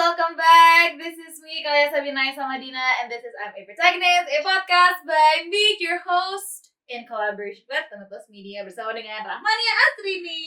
welcome back. This is me, Kalia Sabinai Samadina, and this is I'm a Protagonist, a podcast by me, your host, in collaboration with Teman Plus Media bersama dengan Rahmania Astrini.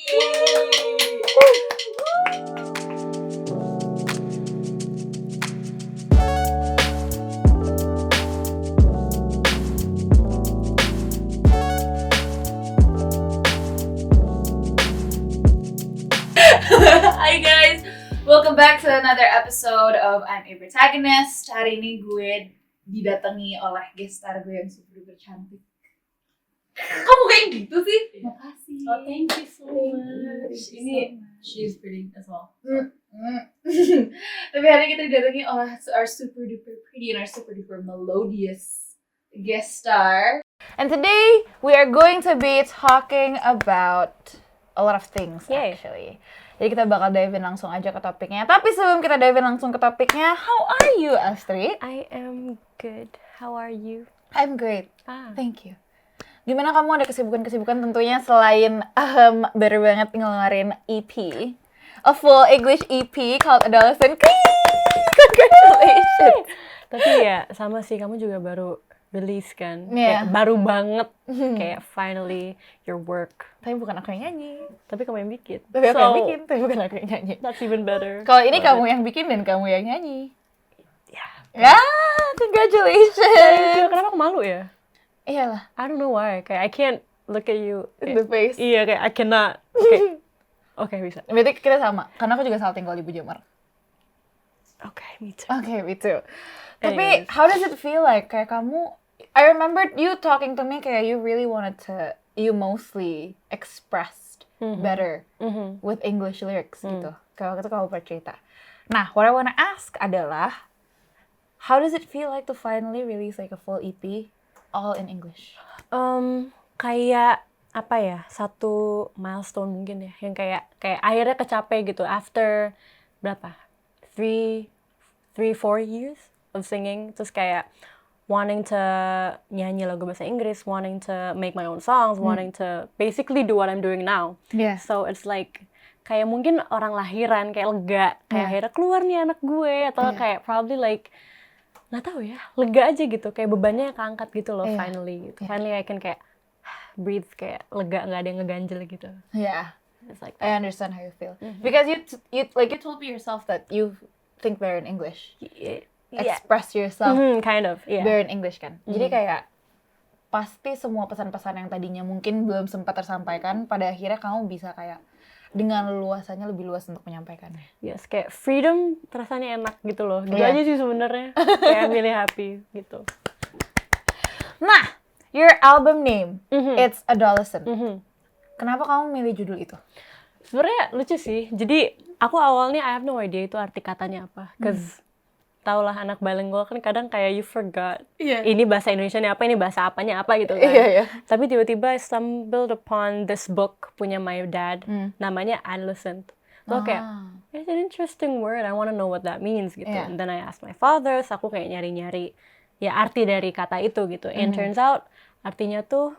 Hi guys, welcome back to another episode of I'm a Protagonist. Hari ini gue didatangi oleh guest star gue yang super cantik. Kamu kayak gitu sih? Makasih. Oh, thank you so much. Ini she's pretty as well. Tapi hari ini kita didatangi oleh our super duper pretty and our super duper melodious guest star. And today we are going to be talking about a lot of things actually. Jadi kita bakal dive in langsung aja ke topiknya. Tapi sebelum kita dive in langsung ke topiknya, how are you, Astrid? I am good. How are you? I'm great. Thank you. Gimana kamu, ada kesibukan-kesibukan tentunya selain baru banget ngeluarin EP, a full English EP called Adolescent. Congratulations. Tapi ya sama sih, kamu juga baru release kan? Yeah. Kayak baru banget. Kayak finally your work. Tapi bukan aku yang nyanyi. Tapi kamu yang bikin. Tapi aku yang bikin, tapi bukan aku yang nyanyi. That's even better. Kalau ini kamu yang bikin dan kamu yang nyanyi. Ya. Congratulations. Thank you. Kenapa aku malu ya? Iyalah. I don't know why. Kayak I can't look at you In the face. Iya, kayak I cannot. Oke, bisa. Berarti kita sama, karena aku juga salting kalau di Bujamar. Okay, me too. Okay, me too. Tapi, Anyways. how does it feel like? Kayak kamu, I remember you talking to me kayak you really wanted to, you mostly expressed better with English lyrics gitu. Kayak waktu itu kamu bercerita. Nah, what I wanna ask adalah, how does it feel like to finally release like a full EP all in English? Kayak apa ya, satu milestone mungkin ya, yang kayak akhirnya kecapai gitu after berapa 3-4 years of singing, terus kayak wanting to nyanyi lagu bahasa Inggris, wanting to make my own songs, wanting to basically do what I'm doing now. Yeah. So it's like kayak mungkin orang lahiran kayak lega, kayak akhirnya keluar nih anak gue, atau kayak probably like nggak tahu ya, lega aja gitu, kayak bebannya keangkat gitu loh. Finally gitu. Finally I can kayak breathe, kayak lega, nggak ada yang ngeganjel gitu. Yeah. It's like I understand how you feel. Because you told me yourself that you think better in English. Express yourself kind of, yeah. better in English kan. Jadi kayak pasti semua pesan-pesan yang tadinya mungkin belum sempat tersampaikan, pada akhirnya kamu bisa kayak dengan leluasannya lebih luas untuk menyampaikannya. Yes, kayak freedom rasanya enak gitu loh. Gitu aja sih sebenarnya. Kayak I'm really happy gitu. Nah, your album name, it's Adolescent. Kenapa kamu milih judul itu? Sebenarnya lucu sih. Jadi aku awalnya I have no idea itu arti katanya apa. Cause tau lah anak bilingual kan kadang kayak you forgot. Ini bahasa Indonesianya apa, ini bahasa apanya apa gitu kan. Tapi tiba-tiba I stumbled upon this book punya my dad, namanya Adolescent. So kayak, it's an interesting word, I wanna know what that means gitu. And then I asked my father, so aku kayak nyari-nyari ya arti dari kata itu gitu. And turns out artinya tuh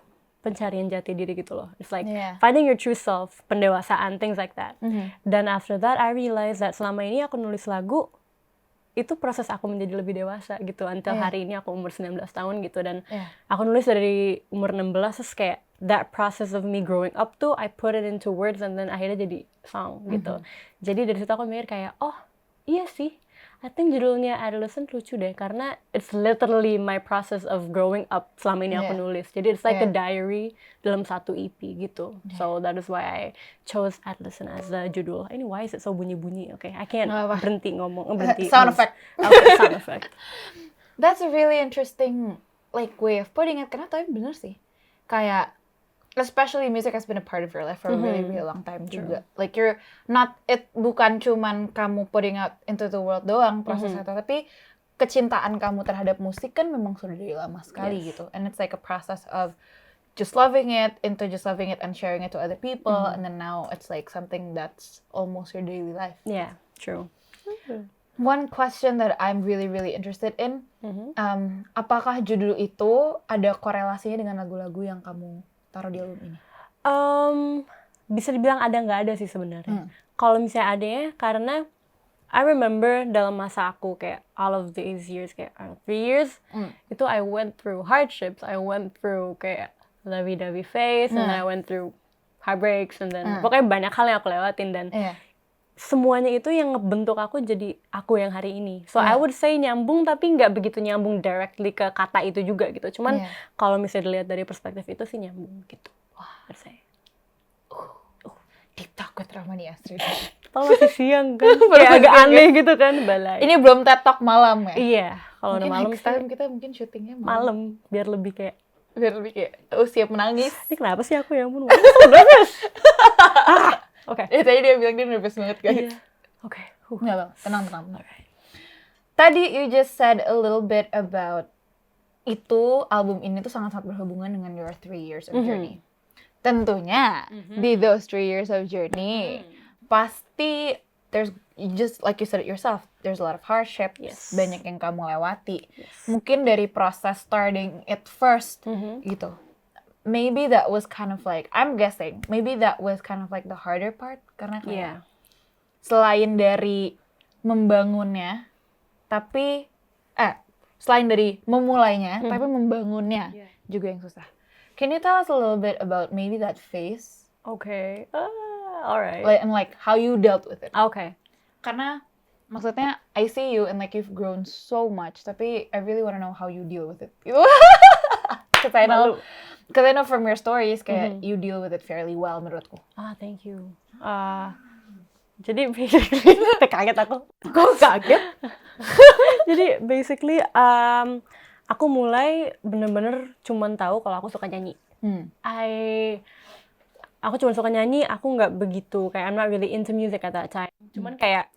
pencarian jati diri gitu loh. It's like finding your true self, pendewasaan, things like that. Dan after that I realized that selama ini aku nulis lagu, itu proses aku menjadi lebih dewasa gitu. Until hari ini aku umur 19 tahun gitu. Dan aku nulis dari umur 16, terus kayak that process of me growing up tuh, I put it into words and then akhirnya jadi song gitu. Jadi dari situ aku mikir kayak, oh iya sih, I think judulnya Adolescent lucu deh, karena it's literally my process of growing up selama ini aku nulis. Jadi it's like a diary dalam satu EP gitu. So that is why I chose Adolescent as the judul. Ini why is it so bunyi-bunyi? Okay, I can't berhenti ngomong, berhenti. Sound effect. Okay, sound effect. That's a really interesting like way of putting it. Karena tapi bener sih. Kayak especially music has been a part of your life for a really, really long time juga. Like you're not, it bukan cuman kamu putting out into the world doang prosesnya, tapi kecintaan kamu terhadap musik kan memang sudah dari lama sekali gitu. And it's like a process of just loving it, into just loving it and sharing it to other people, and then now it's like something that's almost your daily life. Yeah, true. One question that I'm really, really interested in, apakah judul itu ada korelasinya dengan lagu-lagu yang kamu taruh di album ini? Bisa dibilang ada nggak ada sih sebenarnya. Kalau misalnya adanya, karena I remember dalam masa aku kayak all of these years, kayak 3 years, itu I went through hardships, I went through kayak lovey-dovey phase, and then I went through heartbreaks, and then pokoknya banyak hal yang aku lewatin, dan semuanya itu yang ngebentuk aku jadi aku yang hari ini. So I would say nyambung, tapi nggak begitu nyambung directly ke kata itu juga gitu. Cuman kalau misalnya dilihat dari perspektif itu sih nyambung gitu. Wah, saya. Deep talk with Rahmani Astrid. Kalau masih siang kan, kayak agak aneh gitu kan, balai. Ini belum TED Talk malam ya? Iya, kalau udah malam next time kita mungkin syutingnya malam, biar lebih kayak siap menangis. Ini kenapa sih aku, ya ampun, nervous. Oke. Tadi dia bilang dia nervous banget guys. Oke. Nggak bang, tenang. Okay. Tadi you just said a little bit about itu, album ini tuh sangat berhubungan dengan your 3 years of journey. Tentunya di those 3 years of journey pasti there's just like you said it yourself, there's a lot of hardship, banyak yang kamu lewati. Mungkin dari proses starting it first gitu. Maybe that was kind of like, I'm guessing, maybe that was kind of like the harder part, karena kayak selain dari membangunnya, tapi selain dari memulainya, tapi membangunnya juga yang susah. Can you tell us a little bit about maybe that phase? Okay, alright. And like how you dealt with it. Okay. Karena maksudnya I see you and like you've grown so much, tapi I really want to know how you deal with it. Because I know from your stories kayak you deal with it fairly well menurutku. Thank you. Jadi basically, kaget aku. Kok kaget? Jadi basically, aku mulai bener-bener cuman tahu kalau aku suka nyanyi. Aku cuma suka nyanyi, aku nggak begitu kayak I'm not really into music at that time. Cuman kayak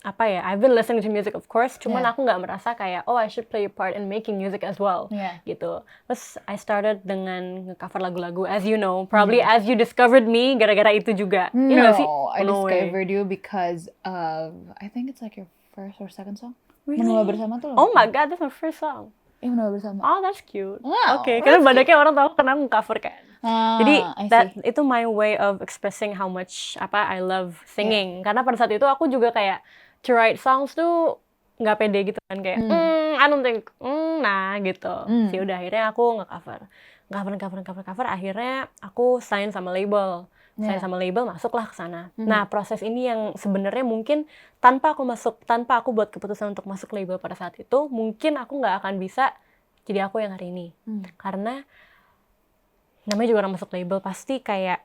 apa ya, I've been listening to music of course, cuman aku nggak merasa kayak I should play a part in making music as well, gitu. Terus I started dengan nge-cover lagu-lagu, as you know, probably as you discovered me gara-gara itu juga. I discovered you because of, I think it's like your first or second song. Really? Menua Bersama tuh. Oh my god, that's my first song. Menua Bersama. Oh, that's cute. Wow, Oke, karena banyaknya orang tahu karena aku cover kan. Jadi itu my way of expressing how much I love singing. Karena pada saat itu aku juga kayak to write songs tuh nggak pede gitu kan, kayak I don't think gitu. Sih udah akhirnya aku nge-cover. Akhirnya aku sign sama label. Masuklah ke sana. Nah, proses ini yang sebenarnya mungkin tanpa aku buat keputusan untuk masuk label pada saat itu, mungkin aku nggak akan bisa jadi aku yang hari ini. Karena namanya juga orang masuk label, pasti kayak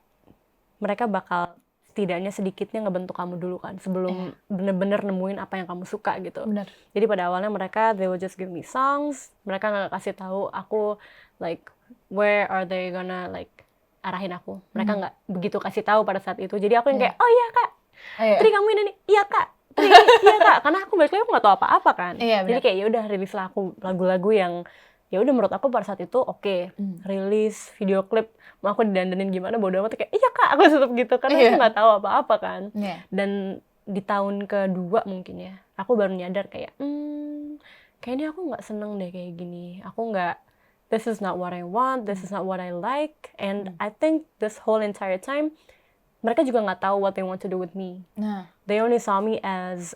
mereka bakal setidaknya sedikitnya ngebentuk kamu dulu kan, sebelum bener-bener nemuin apa yang kamu suka gitu. Bener. Jadi pada awalnya mereka, they will just give me songs, mereka nggak kasih tahu aku like where are they gonna like arahin aku. Mereka nggak begitu kasih tahu pada saat itu. Jadi aku yang kayak, oh iya kak, Tri kamu ini nih, iya kak, Tri iya kak. Karena aku balik lagi aku nggak tahu apa-apa kan. Jadi kayak ya udah rilislah aku lagu-lagu yang ya udah menurut aku pada saat itu oke. Rilis video klip, mau aku didandanin gimana bodo amat, kayak iya kak, aku tetap gitu karena aku nggak tahu apa-apa kan. Dan di tahun kedua mungkin ya, aku baru nyadar kayak kayaknya aku nggak seneng deh kayak gini. Aku nggak, this is not what I want, this is not what I like, and I think this whole entire time mereka juga nggak tahu what they want to do with me. They only saw me as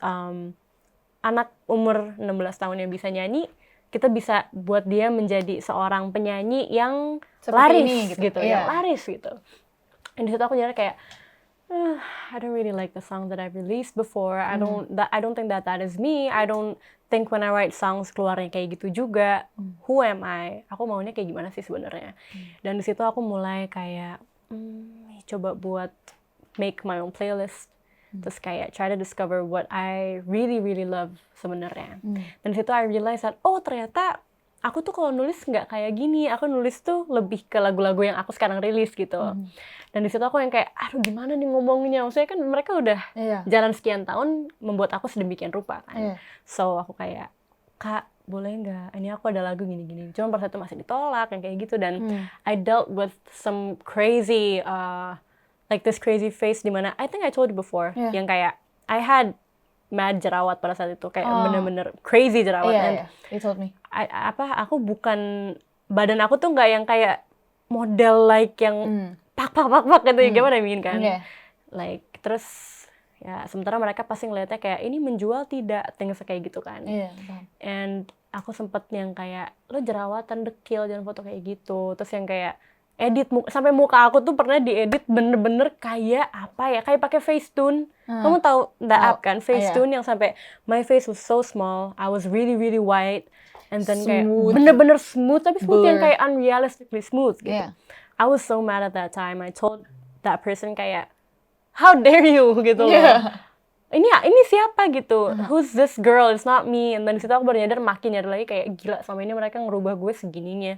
anak umur 16 tahun yang bisa nyanyi. Kita bisa buat dia menjadi seorang penyanyi yang seperti laris gitu, yang laris gitu. Dan di situ aku nyadar kayak I don't really like the song that I've released before. I don't think that is me. I don't think when I write songs keluarnya kayak gitu juga. Who am I? Aku maunya kayak gimana sih sebenarnya? Dan di situ aku mulai kayak coba buat make my own playlist. Terus kayak try to discover what I really love sebenarnya. Dan di situ I realize that ternyata aku tuh kalau nulis nggak kayak gini. Aku nulis tuh lebih ke lagu-lagu yang aku sekarang rilis gitu. Dan di situ aku yang kayak, aduh gimana nih ngomongnya. Maksudnya kan mereka udah jalan sekian tahun membuat aku sedemikian rupa kan. So aku kayak, kak boleh nggak? Ini aku ada lagu gini-gini. Cuma pada saat itu masih ditolak yang kayak gitu. Dan I dealt with some crazy like this crazy phase dimana I think I told you before yang kayak I had mad jerawat pada saat itu, kayak bener-bener crazy jerawat. You told me. Aku bukan, badan aku tuh nggak yang kayak model like yang pak gitu, gimana I mean kan. Like terus Ya, sementara mereka pasti ngeliatnya kayak ini menjual tidak, things kayak gitu kan. And aku sempet yang kayak lo jerawatan, dekil, jangan foto kayak gitu. Terus yang kayak edit sampai muka aku tuh pernah diedit bener-bener kayak apa ya, kayak pakai Facetune. Kamu tahu that app kan, Facetune, yang sampai my face was so small, I was really really white, and then kayak bener-bener smooth, tapi smooth yang kayak unrealistically smooth gitu. I was so mad at that time. I told that person kayak, how dare you gitu loh. Ini siapa gitu, who's this girl, it's not me. And then disitu aku baru makin nyadar lagi kayak gila, selama ini mereka ngerubah gue segininya.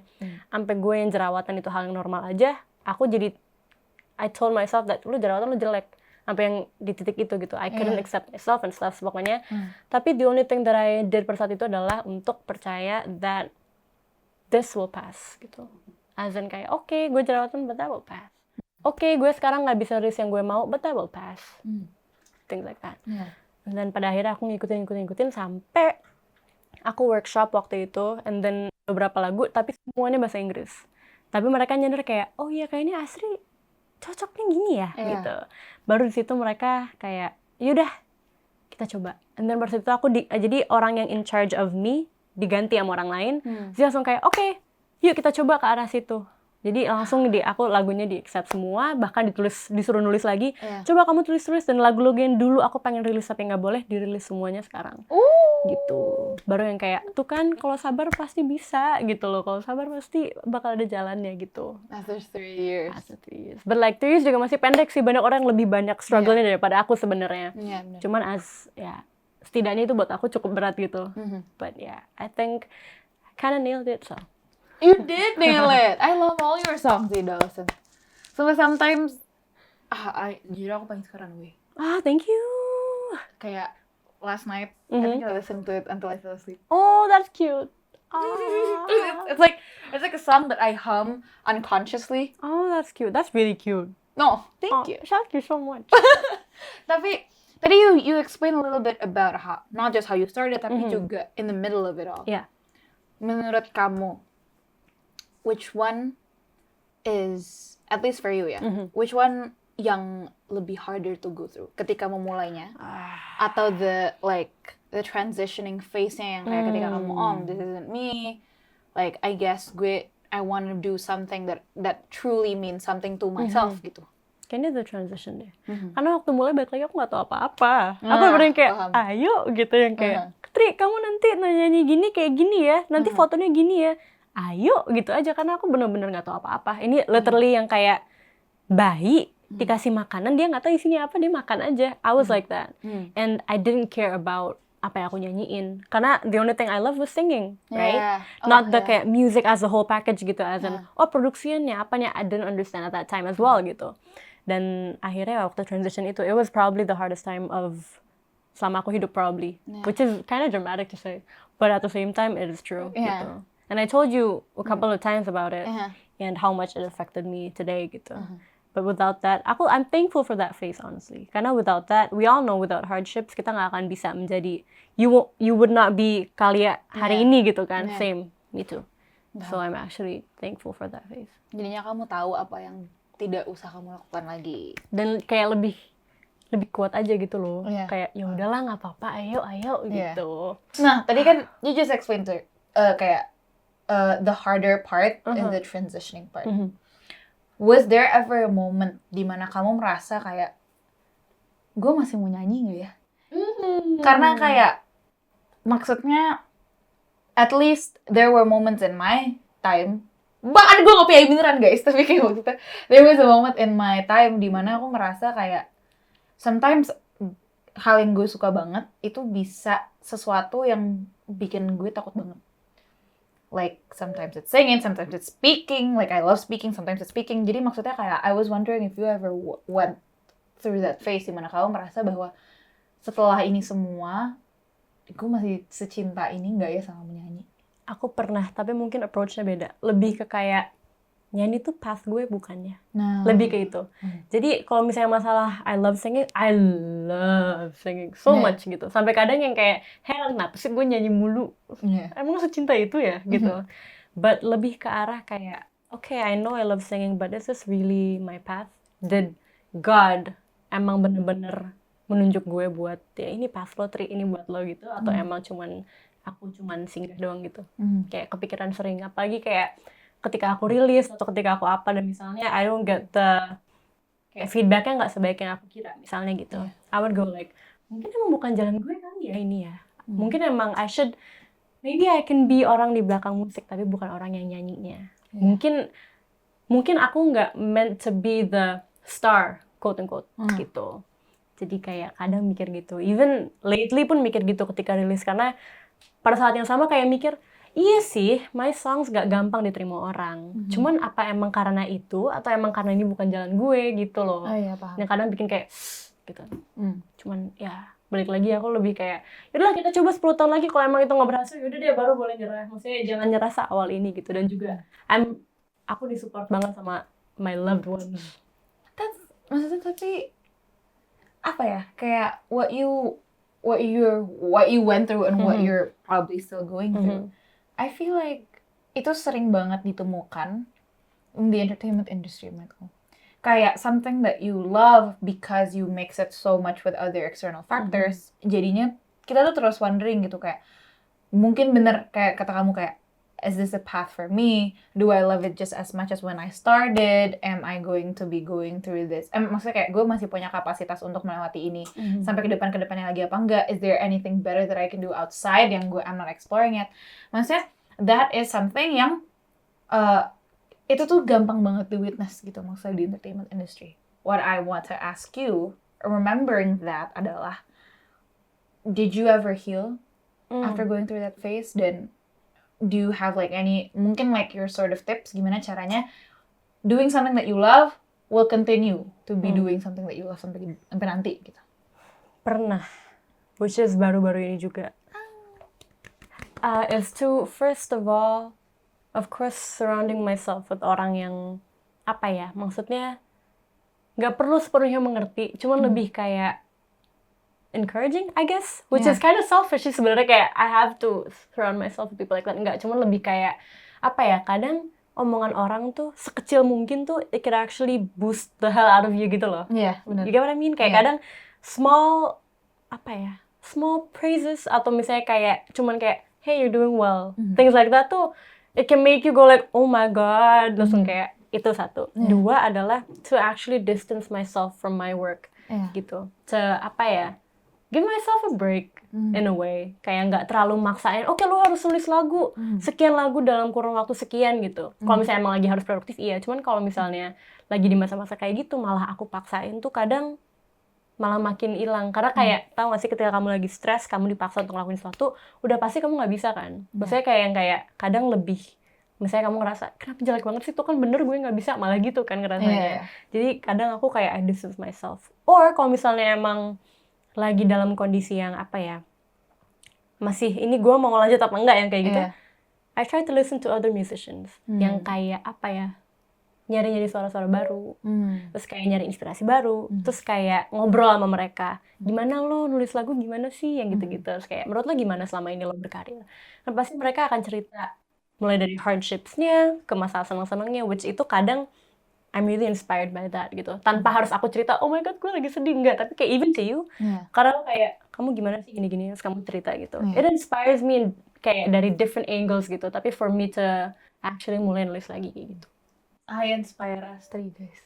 Sampai gue yang jerawatan itu hal yang normal aja, aku jadi, I told myself that lu jerawatan lu jelek. Sampai yang di titik itu gitu, I couldn't accept myself and stuff pokoknya. Tapi the only thing that I did pada saat itu adalah untuk percaya that this will pass gitu. As in kayak, okay, gue jerawatan, but that will pass. Okay, gue sekarang nggak bisa rilis yang gue mau, but that will pass. Things like that. Dan pada akhirnya aku ngikutin sampai aku workshop waktu itu, and then beberapa lagu tapi semuanya bahasa Inggris. Tapi mereka nyadar kayak, oh iya kayaknya Asri cocoknya gini ya gitu. Baru di situ mereka kayak, yaudah kita coba. And then baru situ aku jadi orang yang in charge of me diganti sama orang lain. Jadi langsung kayak, oke, yuk kita coba ke arah situ. Jadi langsung aku lagunya di-accept semua, bahkan disuruh nulis lagi. Coba kamu tulis dan lagu-lagu yang dulu aku pengen rilis tapi nggak boleh, dirilis semuanya sekarang. Gitu. Baru yang kayak, tuh kan kalau sabar pasti bisa gitu loh. Kalau sabar pasti bakal ada jalannya gitu. After 3 years. But like 3 years juga masih pendek sih. Banyak orang yang lebih banyak struggle-nya daripada aku sebenarnya. Cuman setidaknya itu buat aku cukup berat gitu. But yeah, I think I kinda nailed it so. You did nail it. I love all your songs, Dawson. So sometimes, jujur aku paling sekarang weh. Thank you. Kayak last night, I think I listened to it until I fell asleep. Oh, that's cute. It's like a song that I hum unconsciously. Oh, that's cute. That's really cute. No, thank you. Thank you so much. Tapi tadi you explain a little bit about how, not just how you started, tapi juga in the middle of it all. Yeah. Menurut kamu, which one is, at least for you ya, which one yang lebih harder to go through ketika memulainya, atau the transitioning phase-nya yang kayak ketika kamu, this isn't me, like I guess I want to do something that truly means something to myself gitu. Kayaknya the transition deh. Karena waktu mulai balik lagi aku nggak tahu apa-apa. Aku bener kayak, ayo gitu, yang kayak, Tri, kamu nanti nyanyi gini kayak gini ya, nanti fotonya gini ya. Ayo gitu aja, karena aku bener-bener nggak tahu apa-apa. Ini literally yang kayak bayi dikasih makanan, dia nggak tahu isinya apa, dia makan aja. I was like that, and I didn't care about apa yang aku nyanyiin, karena the only thing I love was singing, right? Not the kayak music as a whole package gitu, as in produksiannya apanya, I didn't understand at that time as well gitu. Dan akhirnya waktu transition itu, it was probably the hardest time of selama aku hidup probably, which is kind of dramatic to say, but at the same time it is true gitu. And I told you a couple of times about it, and how much it affected me today gitu. But without that, I'm thankful for that phase honestly. Karena without that, we all know without hardships kita nggak akan bisa menjadi, you would not be Kalia hari ini gitu kan. Same, me too. So I'm actually thankful for that phase. Jadinya kamu tahu apa yang tidak usah kamu lakukan lagi. Dan kayak lebih kuat aja gitu loh. Kayak ya udahlah nggak apa-apa, ayo gitu. Nah tadi kan you just explained to kayak the harder part and the transitioning part. Was there ever a moment di mana kamu merasa kayak, gue masih mau nyanyi nggak ya? Karena kayak, maksudnya, at least there were moments in my time, bahkan gue nggak PI beneran guys, tapi kayak maksudnya, there was a moment in my time di mana aku ngerasa kayak, sometimes hal yang gue suka banget itu bisa sesuatu yang bikin gue takut banget. Like, sometimes it's singing, sometimes it's speaking. Like, I love speaking, sometimes it's speaking. Jadi maksudnya kayak, I was wondering if you ever went through that phase dimana kamu merasa bahwa setelah ini semua, gue masih secinta ini nggak ya sama menyanyi? Aku pernah, tapi mungkin approach-nya beda. Lebih ke kayak, nyanyi tuh path gue bukannya. Lebih ke itu. Jadi kalau misalnya masalah I love singing so much gitu. Sampai kadang yang kayak, heran kenapa sih gue nyanyi mulu? Emang secinta itu ya? Gitu. But lebih ke arah kayak, okay, I know I love singing, but is this really my path? Did God emang bener-bener menunjuk gue buat ya ini pas lo, Tri, ini buat lo gitu, atau emang aku cuman singgah doang gitu. Kayak kepikiran sering, apalagi kayak ketika aku rilis atau ketika aku apa dan misalnya I don't get the kayak feedbacknya nggak sebaik yang aku kira misalnya gitu. I would go like, mungkin emang bukan jalan gue kali ya ini ya. Mungkin emang maybe I can be orang di belakang musik tapi bukan orang yang nyanyinya. Mungkin aku nggak meant to be the star, quote unquote gitu. Jadi kayak kadang mikir gitu. Even lately pun mikir gitu ketika rilis, karena pada saat yang sama kayak mikir, iya sih, my songs gak gampang diterima orang. Cuman apa emang karena itu atau emang karena ini bukan jalan gue gitu loh. Iya, paham. Yang kadang bikin kayak gitu. Cuman ya balik lagi aku lebih kayak, yaudah kita coba 10 tahun lagi, kalau emang itu nggak berhasil yaudah deh baru boleh nyerah. Maksudnya jangan nyerah awal ini gitu. Dan juga aku disupport banget sama my loved ones. Maksudnya tapi apa ya, kayak what you went through and what you're probably still going through. I feel like itu sering banget ditemukan in the entertainment industry menurutku. Kayak something that you love because you mix it so much with other external factors. Jadinya kita tuh terus wondering gitu, kayak mungkin bener kayak kata kamu, kayak is this a path for me? Do I love it just as much as when I started? Am I going to be going through this? Maksudnya kayak gue masih punya kapasitas untuk melewati ini sampai ke depannya lagi apa enggak? Is there anything better that I can do outside yang I'm not exploring yet? Maksudnya that is something yang itu tuh gampang banget di witness gitu, maksudnya di entertainment industry. What I want to ask you, remembering that adalah, did you ever heal after going through that phase? Dan do you have like any, mungkin like your sort of tips, gimana caranya doing something that you love will continue to be doing something that you love sampai nanti gitu? Pernah, which is baru-baru ini juga. Is to first of all, of course, surrounding myself with orang yang apa ya, maksudnya nggak perlu sepenuhnya mengerti, cuman lebih kayak encouraging, I guess, which is kind of selfish sih sebenarnya, kayak I have to surround myself with people like that. Enggak, cuman lebih kayak apa ya, kadang omongan orang tuh sekecil mungkin tuh it can actually boost the hell out of you gitu loh. Iya, benar. You get what I mean? Kayak kadang small praises atau misalnya kayak cuman kayak hey, you're doing well, things like that tuh it can make you go like oh my god, langsung kayak itu satu. Dua adalah to actually distance myself from my work gitu. To apa ya, give myself a break in a way. Kayak nggak terlalu maksain, oke, lu harus nulis lagu, sekian lagu dalam kurun waktu sekian gitu. Kalau misalnya emang lagi harus produktif, iya. Cuman kalau misalnya lagi di masa-masa kayak gitu, malah aku paksain tuh kadang malah makin hilang. Karena kayak, tahu nggak sih ketika kamu lagi stres, kamu dipaksa untuk ngelakuin sesuatu, udah pasti kamu nggak bisa kan. Maksudnya kayak yang kayak kadang lebih, misalnya kamu ngerasa, kenapa jelek banget sih, itu kan bener gue nggak bisa, malah gitu kan ngerasanya. Jadi kadang aku kayak I distance myself. Or kalau misalnya emang lagi dalam kondisi yang apa ya, masih ini gue mau lanjut apa enggak yang kayak gitu, I try to listen to other musicians yang kayak apa ya, nyari-nyari suara-suara baru, terus kayak nyari inspirasi baru, terus kayak ngobrol sama mereka, gimana lo nulis lagu, gimana sih yang gitu-gitu, terus kayak menurut lo gimana selama ini lo berkarir, dan pasti mereka akan cerita mulai dari hardships-nya ke masalah senang-senangnya, which itu kadang I'm really inspired by that gitu. Tanpa harus aku cerita, oh my god gue lagi sedih, enggak. Tapi kayak even to you, karena kayak, kamu gimana sih gini-gini, terus kamu cerita gitu. It inspires me kayak dari different angles gitu. Tapi for me to actually mulai nulis lagi kayak gitu. I inspire Astri, guys.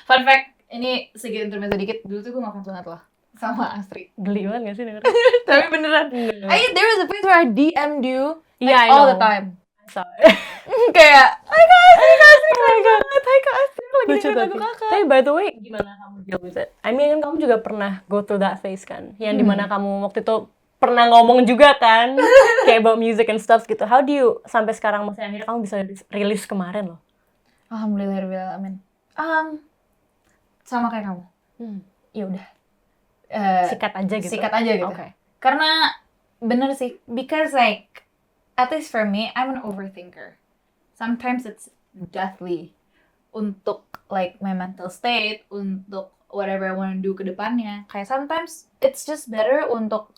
Fun fact, ini sedikit intermezzo dikit. Dulu tuh gue ngefans banget loh sama Astri. Geli banget gak sih dengerin? Tapi beneran. There was a place where I DM'd you Yeah, all the time. Sorry. Kayak, hai Kak Astri, hai Kak Astri, lagi Lucu dengerin lagu kakak. Tapi by the way, gimana kamu deal with it? I mean, kamu juga pernah go through that phase kan? Yang dimana kamu waktu itu pernah ngomong juga kan? Kayak about music and stuff gitu. How do you, sampai sekarang maksudnya akhirnya kamu bisa rilis kemarin loh? Alhamdulillah, amin. Sama kayak kamu. Ya udah. Sikat aja gitu? Sikat aja gitu. Okay. Karena bener sih, because like, at least for me, I'm an overthinker. Sometimes it's deathly untuk like my mental state, untuk whatever I want to do ke depannya. Kayak sometimes it's just better untuk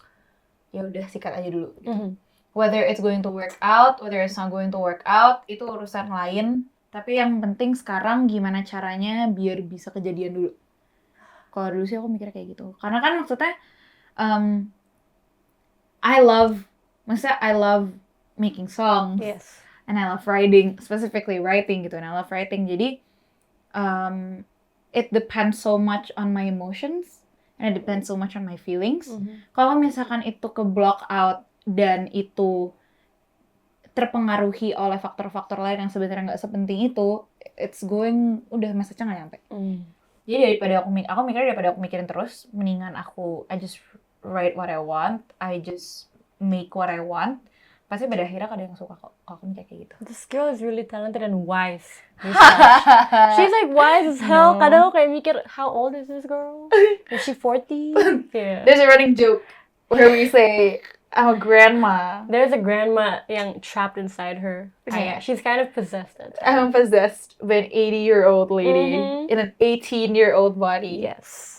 ya udah sikat aja dulu gitu. Whether it's going to work out, whether it's not going to work out, itu urusan lain. Tapi yang penting sekarang gimana caranya biar bisa kejadian dulu. Kalau dulu sih aku mikir kayak gitu. Karena kan maksudnya I love making songs. Yes. And I love writing, specifically writing gitu. And I love writing. Jadi it depends so much on my emotions and it depends so much on my feelings. Kalau misalkan itu ke block out dan itu terpengaruhi oleh faktor-faktor lain yang sebenarnya nggak sepenting itu, it's going udah message-nya nggak nyampe. Jadi daripada aku mikir daripada aku mikirin terus, mendingan I just write what I want, I just make what I want. Pasti pada akhirnya ada yang suka kok kalau aku mikir kayak gitu. This girl is really talented and wise. She's like wise as hell. Kadang aku kayak mikir, how old is this girl? Is she 40? Yeah. There's a running joke where we say, I'm a grandma. There's a grandma yang trapped inside her. Yeah. She's kind of possessed. I'm possessed by an 80-year-old lady in an 18-year-old body. Yes.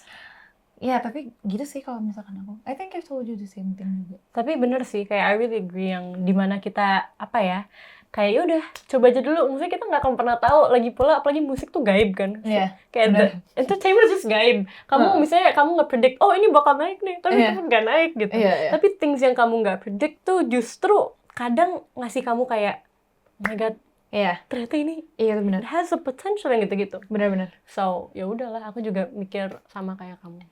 Ya, tapi gitu sih kalau misalkan aku. I think I told you the same thing juga. Tapi bener sih, kayak I really agree yang dimana kita, kayak yaudah, coba aja dulu. Maksudnya kita nggak akan pernah tahu, lagi pula, apalagi musik tuh gaib kan. Iya, Kayak entertainment is just gaib. Kamu misalnya, kamu nggak predict, oh ini bakal naik nih, tapi itu nggak naik gitu. Tapi things yang kamu nggak predict tuh justru kadang ngasih kamu kayak, oh my god, ternyata ini benar. It has a potential yang gitu-gitu. Benar-benar. So, ya udahlah, aku juga mikir sama kayak kamu.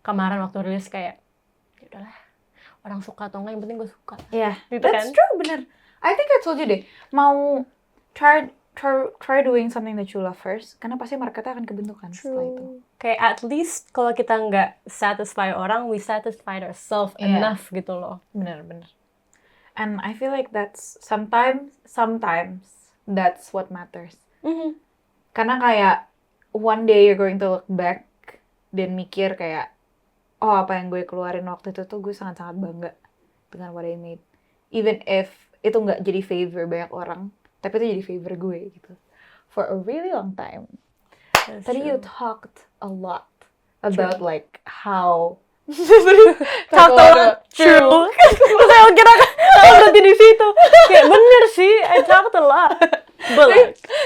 Kemarin waktu rilis kayak, ya udahlah, orang suka atau enggak, yang penting gue suka. Gitu That's kan? true, benar. I think I told you deh, mau try doing something that you love first, karena pasti marketnya akan kebentuk kan setelah itu. Kayak at least kalau kita nggak satisfy orang, we satisfied ourselves enough gitu loh. Benar-benar. And I feel like that's sometimes that's what matters. Karena kayak one day you're going to look back dan mikir kayak, oh apa yang gue keluarin waktu itu tuh gue sangat-sangat bangga dengan what I made. Even if itu nggak jadi favor banyak orang, tapi itu jadi favor gue gitu. For a really long time. Tadi you talked a lot about like how talked a lot. True. Terus saya kira kalau berhenti di situ. Kayak bener sih, I talked a lot.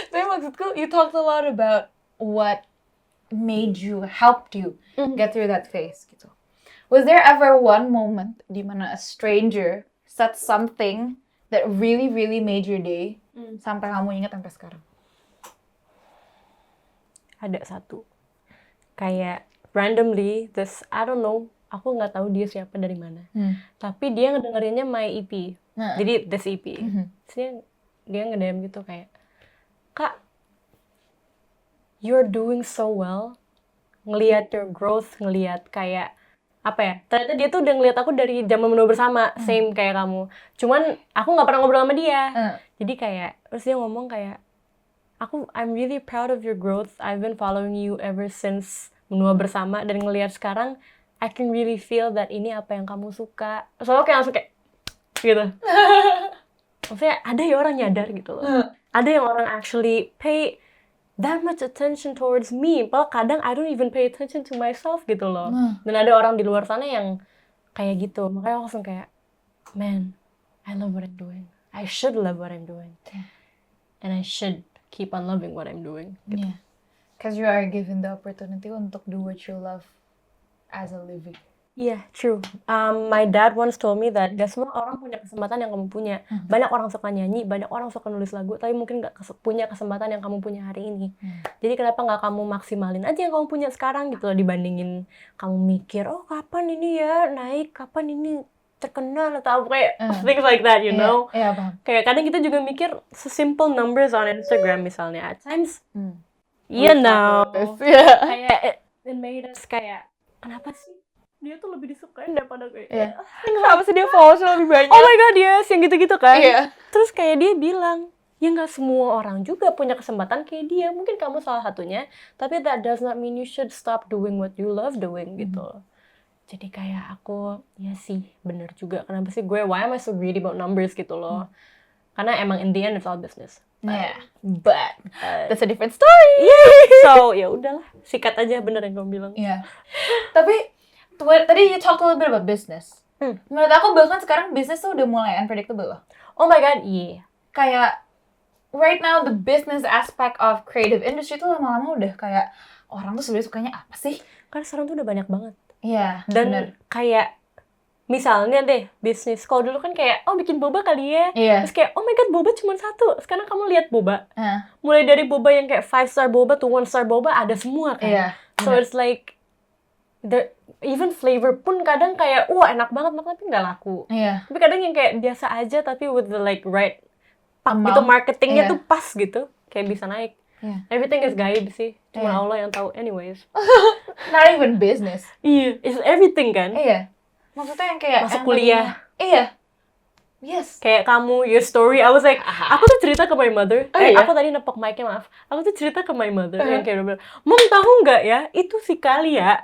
Tapi maksudku, you talked a lot about what helped you get through that phase gitu. Was there ever one moment di mana a stranger said something that really, really made your day sampai kamu ingat sampai sekarang? Ada satu. Kayak randomly, I don't know, aku nggak tahu dia siapa dari mana. Tapi dia ngedengerinnya my EP. Jadi this EP. Terus dia nge-DM gitu kayak, Kak, you're doing so well. Ngelihat your growth, ngelihat kayak ternyata dia tuh udah ngeliat aku dari zaman menua bersama, same kayak kamu. Cuman aku nggak pernah ngobrol sama dia. Jadi kayak, terus dia ngomong kayak, I'm really proud of your growth. I've been following you ever since menua bersama, dan ngelihat sekarang, I can really feel that ini apa yang kamu suka. Soalnya kayak langsung kayak, gitu. Maksudnya ada ya orang nyadar gitu loh. Ada yang orang actually pay that much attention towards me. Padahal kadang I don't even pay attention to myself gitu loh. Dan ada orang di luar sana yang kayak gitu. Makanya aku langsung kayak, man, I love what I'm doing. I should love what I'm doing. And I should keep on loving what I'm doing. Gitu. Because you are given the opportunity untuk do what you love as a living. Yeah, true. My dad once told me that gak semua orang punya kesempatan yang kamu punya. Banyak orang suka nyanyi, banyak orang suka nulis lagu, tapi mungkin gak punya kesempatan yang kamu punya hari ini. Jadi kenapa gak kamu maksimalin aja yang kamu punya sekarang gitu loh, dibandingin kamu mikir, oh kapan ini ya naik, kapan ini terkenal atau kayak things like that, you know? Paham. Kayak kadang kita juga mikir simple numbers on Instagram misalnya. At times, you know, kayak it made us kayak, kenapa sih dia tuh lebih disukain daripada gue? Kenapa sih dia followersnya lebih banyak? Oh my god, yes, yang gitu-gitu kan? Iya. Terus kayak dia bilang, ya nggak semua orang juga punya kesempatan kayak dia. Mungkin kamu salah satunya, tapi that does not mean you should stop doing what you love doing gitu. Jadi kayak aku, ya sih, bener juga. Kenapa sih gue, why am I so greedy about numbers gitu loh? Karena emang in the end it's all business. But that's a different story. So ya udahlah, sikat aja bener yang kamu bilang. Tapi tadi you talked a little bit about business. Menurut aku bahkan sekarang bisnis tuh udah mulai unpredictable loh. Oh my god, yeah. Kayak right now the business aspect of creative industry tuh lama-lama udah kayak orang tuh sebenarnya sukanya apa sih? Karena sekarang tuh udah banyak banget. Iya, Dan bener. kayak misalnya deh bisnis, kalau dulu kan kayak bikin boba kali ya, Iya. terus kayak oh my god boba cuma satu, sekarang kamu lihat boba, Heeh. mulai dari boba yang kayak 5-star boba to 1-star boba ada semua kan. Iya, So bener. it's like even flavor pun kadang kayak enak banget tapi nggak laku. Iya. Tapi kadang yang kayak biasa aja tapi with the like right gitu Amount. marketingnya Iya. tuh pas gitu, kayak bisa naik. Iya. Everything is gaib sih, cuma Iya. Allah yang tahu. Anyways, Not even business. iya, it's everything kan. Iya. Maksudnya yang kayak Masuk yang kuliah. tadinya- Iya. Yes. Kayak kamu, your story, I was like, aku tuh cerita ke my mother. Iya? Aku tadi nepok mic-nya, maaf. Aku tuh cerita ke my mother yang kayak udah bilang, Mom tahu nggak ya, itu si Kalia,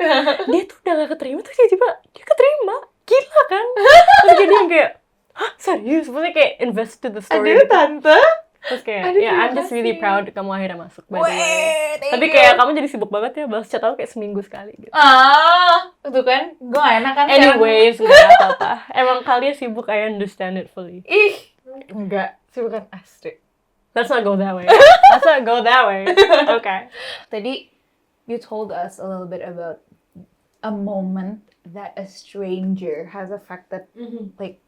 dia tuh udah gak keterima, terus tiba-tiba dia keterima. Gila kan? Terus kayak dia yang kayak, hah serius? Maksudnya kayak invest to the story. Aduh, tante. Terus kayak, Aduh, ya I'm terima just really kasih. proud kamu akhirnya masuk, by the way. Thank Tapi you. kayak kamu jadi sibuk banget ya, balas chat aku kayak seminggu sekali gitu. Itu kan gue gak enak kan. Anyways, nggak apa-apa. Emang kalian sibuk, I understand it fully. Enggak, sih bukan asli. Let's not go that way. Let's not go that way. Okay. Tadi you told us a little bit about a moment that a stranger has affected like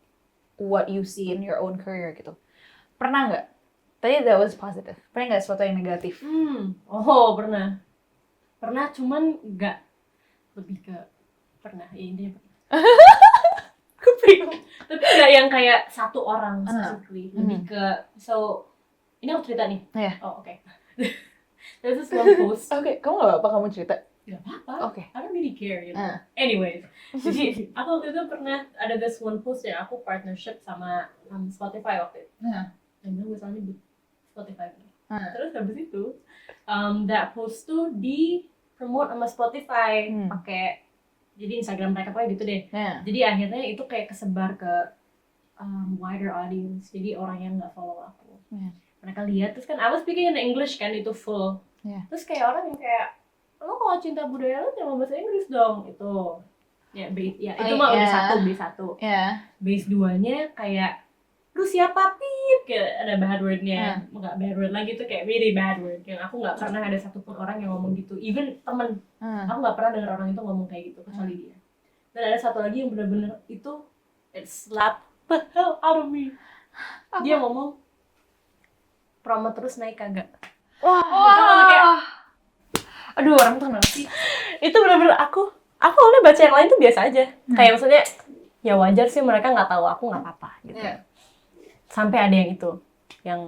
what you see in your own career gitu. Pernah nggak? Tadi that was positive. Pernah nggak sesuatu yang negatif? Oh, pernah. Pernah, cuman nggak lebih ke pernah. Ya, intinya pernah. Tapi nggak yang kayak satu orang specifically. Lebih ke, so, ini aku cerita nih. Iya. Oh, oke. There's this one post. Oke, kamu nggak apa-apa kamu cerita? Gak apa-apa. Oke. I don't really care, you know. Anyways, jadi aku waktu itu pernah ada this one post yang aku partnership sama Spotify waktu itu. Dan gue misalnya di Spotify. Terus habis itu, that post tuh di promote sama Spotify pakai, jadi Instagram mereka pokoknya gitu deh. Jadi akhirnya itu kayak kesebar ke wider audience. Jadi orang yang nggak follow aku, mereka lihat terus kan I was speaking in English kan itu full. Terus kayak orang yang kayak lo kalau cinta budaya lo jangan bahasa Inggris dong itu. Ya, itu mah udah base 1. Base 2-nya kayak lu siapa pip, kayak ada bad word-nya. Nggak bad word lagi tuh kayak really bad word. Yang aku nggak pernah ada satupun orang yang ngomong gitu. Even temen, aku nggak pernah dengar orang itu ngomong kayak gitu kecuali dia. Dan ada satu lagi yang benar-benar itu it slapped the hell out of me. Dia ngomong promo terus naik kagak. Itu kayak Aduh, orang tuh kenapa sih? itu benar-benar aku awalnya baca yang lain tuh biasa aja. Kayak maksudnya ya wajar sih mereka nggak tahu aku nggak apa-apa gitu. Sampai ada yang itu yang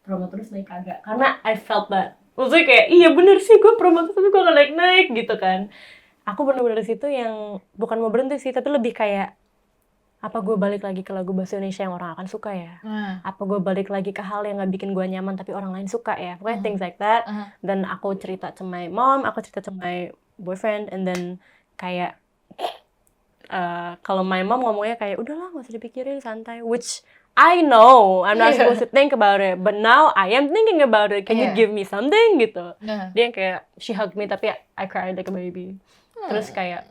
promo terus naik kagak, karena I felt that maksudnya kayak iya bener sih gue promo terus tapi gue nggak naik gitu kan. Aku benar-benar di situ yang bukan mau berhenti sih, tapi lebih kayak apa gue balik lagi ke lagu bahasa Indonesia yang orang akan suka ya? Apa gue balik lagi ke hal yang nggak bikin gue nyaman tapi orang lain suka ya? Pokoknya things like that. Dan aku cerita to my mom, aku cerita to my boyfriend, and then kayak kalau my mom ngomongnya kayak udahlah nggak usah dipikirin, santai. Which I know I'm not supposed to think about it, but now I am thinking about it. Can you give me something gitu? Dia yang kayak she hugged me tapi I cried like a baby. Terus kayak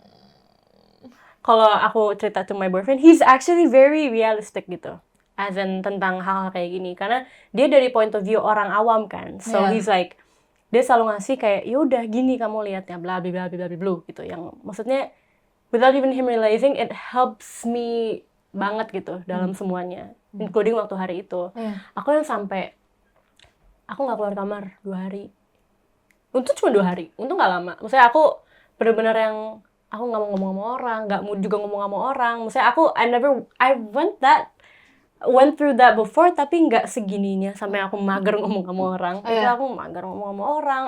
kalau aku cerita to my boyfriend, he's actually very realistic gitu. As in tentang hal-hal kayak gini. Karena dia dari point of view orang awam kan. So he's like, dia selalu ngasih kayak, yaudah gini kamu lihatnya, bla bla bla bla bla bla gitu. Yang maksudnya, without even him realizing, it helps me banget gitu dalam semuanya. Including waktu hari itu. Aku yang sampai, aku gak keluar kamar 2 hari. Untung cuma 2 hari, untung gak lama. Maksudnya aku bener-bener yang aku nggak mau ngomong sama orang, nggak mau juga ngomong sama orang. Maksudnya aku, I went through that before, tapi nggak segininya sampai aku mager ngomong sama orang. Itu aku mager ngomong sama orang.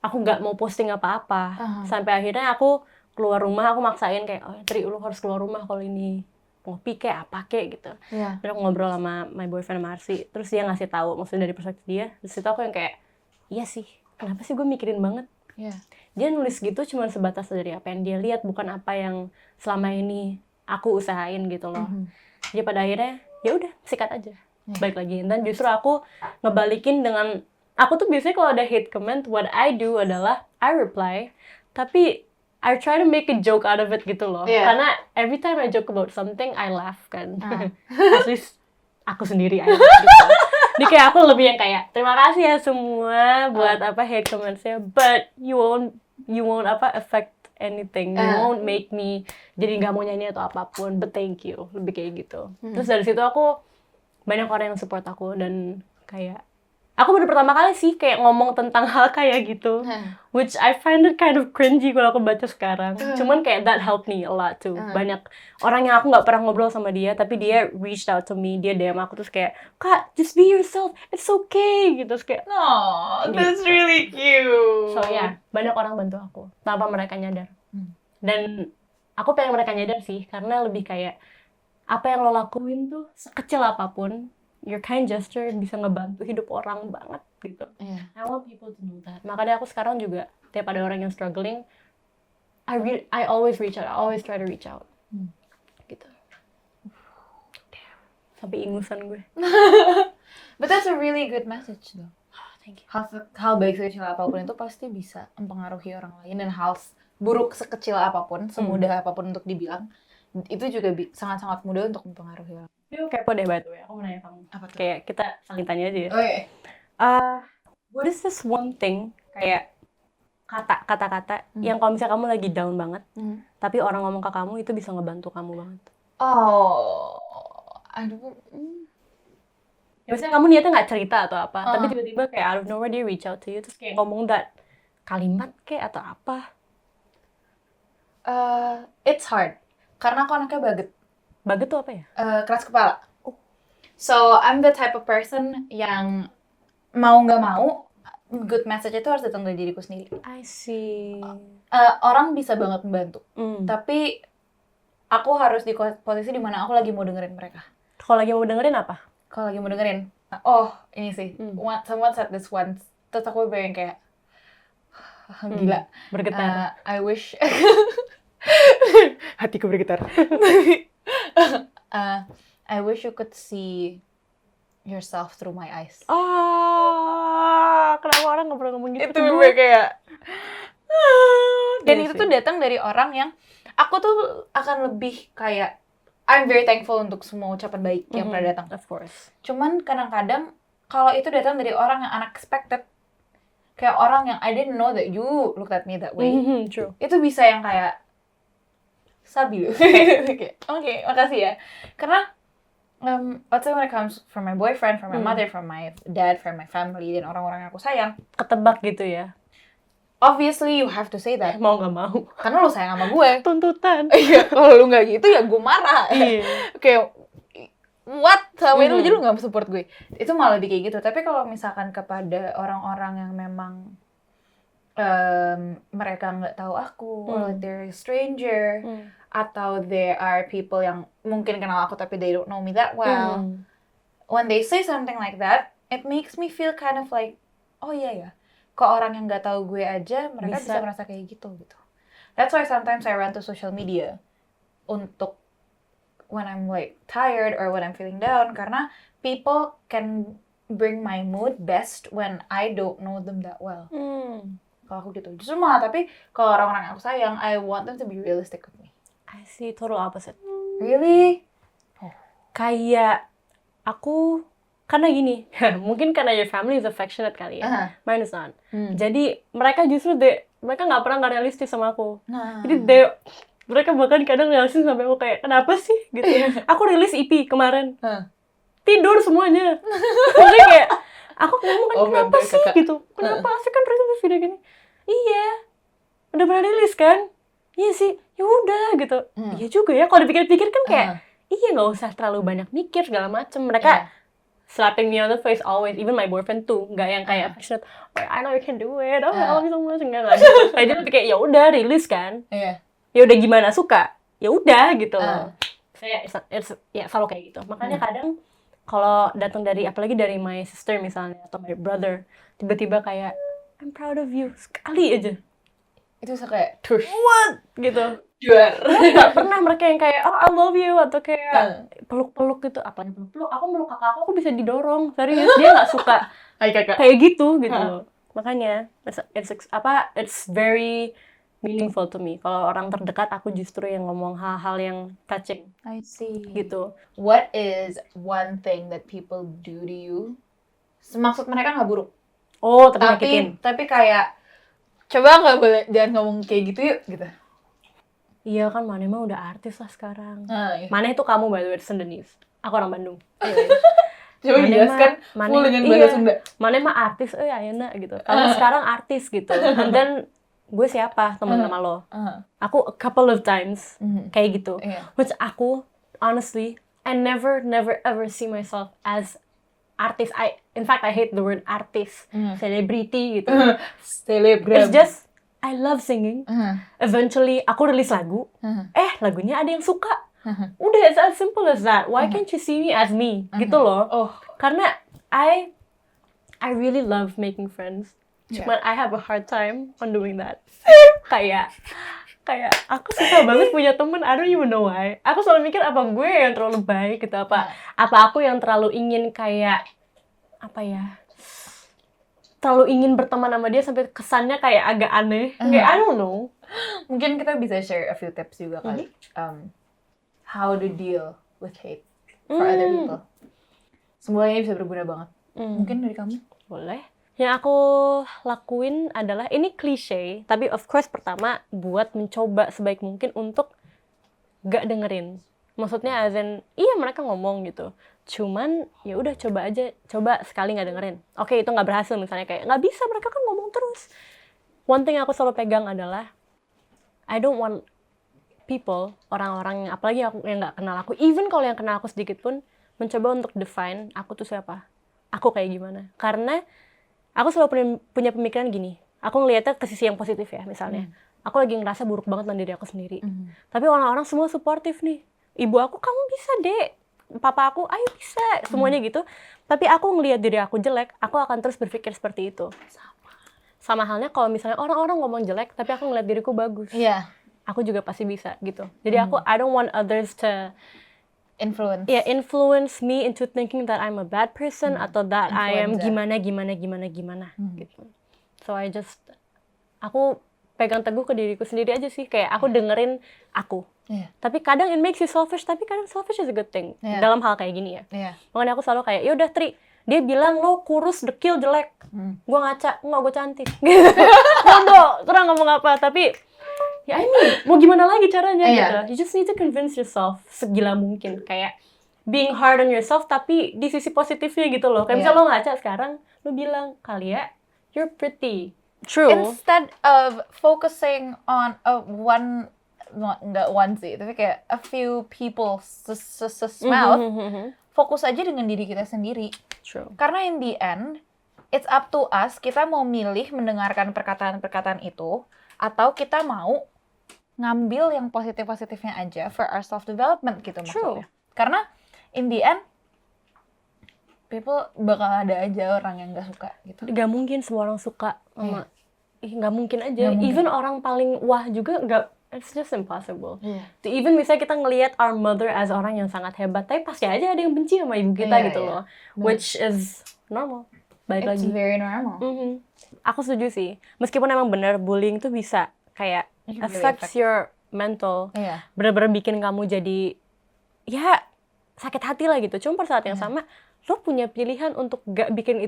Aku nggak mau posting apa-apa. Sampai akhirnya aku keluar rumah, aku maksain kayak, oh Tri, lu harus keluar rumah kalau ini ngopi kayak apa kayak gitu. Terus aku ngobrol sama my boyfriend Marsi, terus dia ngasih tahu, maksudnya dari perspektif dia. Terus itu aku yang kayak, iya sih, kenapa sih gue mikirin banget? Dia nulis gitu cuma sebatas dari apa yang dia lihat, bukan apa yang selama ini aku usahain gitu loh. Jadi pada akhirnya ya udah sikat aja, balik lagi. Dan justru aku ngebalikin dengan, aku tuh biasanya kalau ada hate comment, what I do adalah I reply, tapi I try to make a joke out of it gitu loh. Karena every time I joke about something, I laugh kan. At least aku sendiri aja gitu. Jadi kayak aku lebih yang kayak terima kasih ya semua buat apa hate comments-nya, but you won't you won't affect anything, you won't make me jadi nggak mau nyanyi atau apapun, but thank you, lebih kayak gitu. Terus dari situ aku banyak orang yang support aku, dan kayak aku baru pertama kali sih kayak ngomong tentang hal kayak gitu, which I find it kind of cringy kalau aku baca sekarang. Cuman kayak that helped me a lot too. Banyak orang yang aku nggak pernah ngobrol sama dia, tapi dia reached out to me, dia DM aku terus kayak, Kak, just be yourself, it's okay, gitu. Terus kayak, oh, that's really cute. So yeah, banyak orang bantu aku tanpa mereka nyadar. Dan aku pengen mereka nyadar sih, karena lebih kayak apa yang lo lakuin tuh sekecil apapun, your kind gesture bisa ngebantu hidup orang banget gitu. I want people to know that. Makanya aku sekarang juga tiap ada orang yang struggling, I always reach out, I always try to reach out. Gitu. Sampai ingusan gue. But that's a really good message though. Thank you. Hal baik sekecil apapun itu pasti bisa mempengaruhi orang lain, dan hal buruk sekecil apapun, semudah apapun untuk dibilang, itu juga sangat-sangat mudah untuk mempengaruhi orang. Yuk, kepo deh, by the way. Aku mau nanya kamu. Apa tuh? Kayak kita saling tanya aja ya. Okay. What is this one thing, kayak kata-kata yang kalau misalnya kamu lagi down banget, tapi orang ngomong ke kamu itu bisa ngebantu kamu banget? Oh, aduh. Ya misalnya kamu niatnya nggak cerita atau apa, tapi tiba-tiba kayak out of nowhere dia reach out to you, terus kayak ngomong that kalimat kayak atau apa? It's hard. Karena aku anaknya baget. Baget tuh apa ya? Keras kepala. So, I'm the type of person yang mau nggak mau, good message itu harus datang dari diriku sendiri. I see. Orang bisa banget membantu. Tapi aku harus di posisi dimana aku lagi mau dengerin mereka. Kalau lagi mau dengerin apa? Kalau lagi mau dengerin, ini sih, someone said this once, terus aku yang kayak, gila. Bergetar. I wish... Hatiku bergetar. I wish you could see yourself through my eyes. Kenapa orang nggak pernah ngomong gitu? Itu gue kayak... Dan itu tuh datang dari orang yang, aku tuh akan lebih kayak, I'm very thankful untuk semua ucapan baik yang pernah datang. Of course. Cuman kadang-kadang, kalau itu datang dari orang yang unexpected, kayak orang yang I didn't know that you looked at me that way. True. Itu bisa yang kayak, sabi loh. Oke, makasih ya. Karena, let's say when it comes from my boyfriend, from my mother, from my dad, from my family, dan orang-orang yang aku sayang. Ketebak gitu ya? Obviously, you have to say that. Mau nggak mau. Karena lu sayang sama gue. Tuntutan. Iya, kalau lu nggak gitu ya gue marah. Kayak, what? Sama itu lu nggak support gue. Itu malah lebih kayak gitu. Tapi kalau misalkan kepada orang-orang yang memang mereka nggak tahu aku, or they're a stranger, atau there are people yang mungkin kenal aku tapi they don't know me that well. When they say something like that, it makes me feel kind of like, oh iya ya, ke orang yang nggak tahu gue aja mereka bisa merasa kayak gitu. That's why sometimes I run to social media untuk when I'm like tired or when I'm feeling down, karena people can bring my mood best when I don't know them that well. Kalau aku gitu. Justru malah, tapi kalau orang-orang yang aku sayang, I want them to be realistic with me. I see, total opposite. Really? Kayak aku, karena gini, mungkin karena your family is affectionate kali ya. Mine is not. Jadi mereka justru mereka nggak pernah nggak realistis sama aku. Jadi mereka bahkan kadang realistis sampai aku kayak, kenapa sih? Gitu. Aku rilis EP kemarin. Tidur semuanya. Jadi kayak, aku ngomong kan kenapa sih gitu? Kenapa sih kan rilis video gini? Iya, udah pernah rilis kan? Iya sih, ya udah gitu. Iya juga ya, kalau dipikir-pikir kan kayak, iya nggak usah terlalu banyak mikir segala macem. Mereka slapping me on the face always, even my boyfriend too, nggak yang kayak affectionate, oh, I know you can do it, oh I love you so much, enggak gitu. Kayak dia kayak ya udah rilis kan, ya udah gimana suka, ya udah gitu loh. Saya ya selalu kayak gitu. Makanya kadang kalau datang dari apalagi dari my sister misalnya atau my brother, tiba-tiba kayak I'm proud of you sekali aja. Itu bisa kayak what gitu. Juar. Nggak pernah mereka yang kayak oh I love you atau kayak peluk-peluk gitu. Apalagi peluk-peluk, aku meluk kakak aku bisa didorong. Serius, dia nggak suka kayak gitu loh. Makanya it's very meaningful to me. Kalau orang terdekat aku justru yang ngomong hal-hal yang touching. I see. Gitu. What is one thing that people do to you? Maksud mereka nggak buruk. Oh, tapi nyakitin. Tapi kayak Coba nggak boleh, jangan ngomong kayak gitu yuk, gitu. Iya kan, Maneh mah udah artis lah sekarang. Iya. Maneh itu kamu by the way, Sundanese. Aku orang Bandung. Coba dijelaskan full dengan bahasa Sunda. Maneh mah artis, ayeuna gitu. Kamu sekarang artis gitu. And then gue siapa teman sama lo? Aku a couple of times kayak gitu. Which aku honestly, I never ever see myself as artis. In fact I hate the word artis, celebrity gitu. Selebgram. It's just I love singing. Eventually aku rilis lagu. Lagunya ada yang suka. Udah, it's as simple as that. Why can't you see me as me? Gitu loh. Karena I really love making friends. Cuman I have a hard time on doing that. kayak aku susah banget punya temen. I don't even know why. Aku selalu mikir apa gue yang terlalu baik gitu, apa aku yang terlalu ingin kayak terlalu ingin berteman sama dia sampai kesannya kayak agak aneh. Kayak I don't know. Mungkin kita bisa share a few tips juga kali. How to deal with hate for other people. Semuanya bisa berguna banget. Mungkin dari kamu? Boleh. Yang aku lakuin adalah, ini klise, tapi of course pertama buat mencoba sebaik mungkin untuk gak dengerin. Maksudnya as in, iya mereka ngomong gitu. Cuman ya udah coba sekali gak dengerin. Oke, itu gak berhasil misalnya, kayak gak bisa, mereka kan ngomong terus. One thing aku selalu pegang adalah I don't want people, orang-orang apalagi aku yang gak kenal aku, even kalau yang kenal aku sedikit pun, mencoba untuk define aku tuh siapa, aku kayak gimana. Karena aku selalu punya pemikiran gini, aku ngeliatnya ke sisi yang positif ya, misalnya aku lagi ngerasa buruk banget sama diri aku sendiri, tapi orang-orang semua suportif nih, ibu aku, kamu bisa deh, papa aku, ayo bisa, semuanya gitu. Tapi aku ngeliat diri aku jelek, aku akan terus berpikir seperti itu. Sama halnya kalau misalnya orang-orang ngomong jelek, tapi aku ngeliat diriku bagus, aku juga pasti bisa gitu. Jadi aku, I don't want others to influence me into thinking that I'm a bad person atau that I am gimana gitu. So aku pegang teguh ke diriku sendiri aja sih, kayak aku dengerin aku. Tapi kadang it makes you selfish, tapi kadang selfish is a good thing dalam hal kayak gini ya. Makanya aku selalu kayak, yaudah Tri, dia bilang lo kurus, dekil, jelek. Gue ngaca, enggak, gue cantik. Bodoh, kurang ngomong apa, tapi ya mau gimana lagi caranya gitu. You just need to convince yourself segila mungkin, kayak being hard on yourself tapi di sisi positifnya gitu loh. Kayak misal lo ngaca sekarang, lo bilang, Kalia, you're pretty. True. Instead of focusing on nggak one sih, tapi kayak a few people mouth, fokus aja dengan diri kita sendiri. True. Karena in the end, it's up to us, kita mau milih mendengarkan perkataan-perkataan itu, atau kita mau ngambil yang positif-positifnya aja for our self-development gitu. Maksudnya. Karena in the end, people bakal ada aja orang yang gak suka gitu. Gak mungkin semua orang suka sama, gak mungkin aja. Even orang paling wah juga gak, it's just impossible. Even misalnya kita ngelihat our mother as orang yang sangat hebat, tapi pasti aja ada yang benci sama ibu kita gitu loh. Which is normal. Balik lagi. It's very normal. Aku setuju sih. Meskipun emang benar bullying tuh bisa kayak affects your mental. Bener-bener bikin kamu jadi ya sakit hati lah gitu. Cuma pada saat yang sama lo punya pilihan untuk gak bikin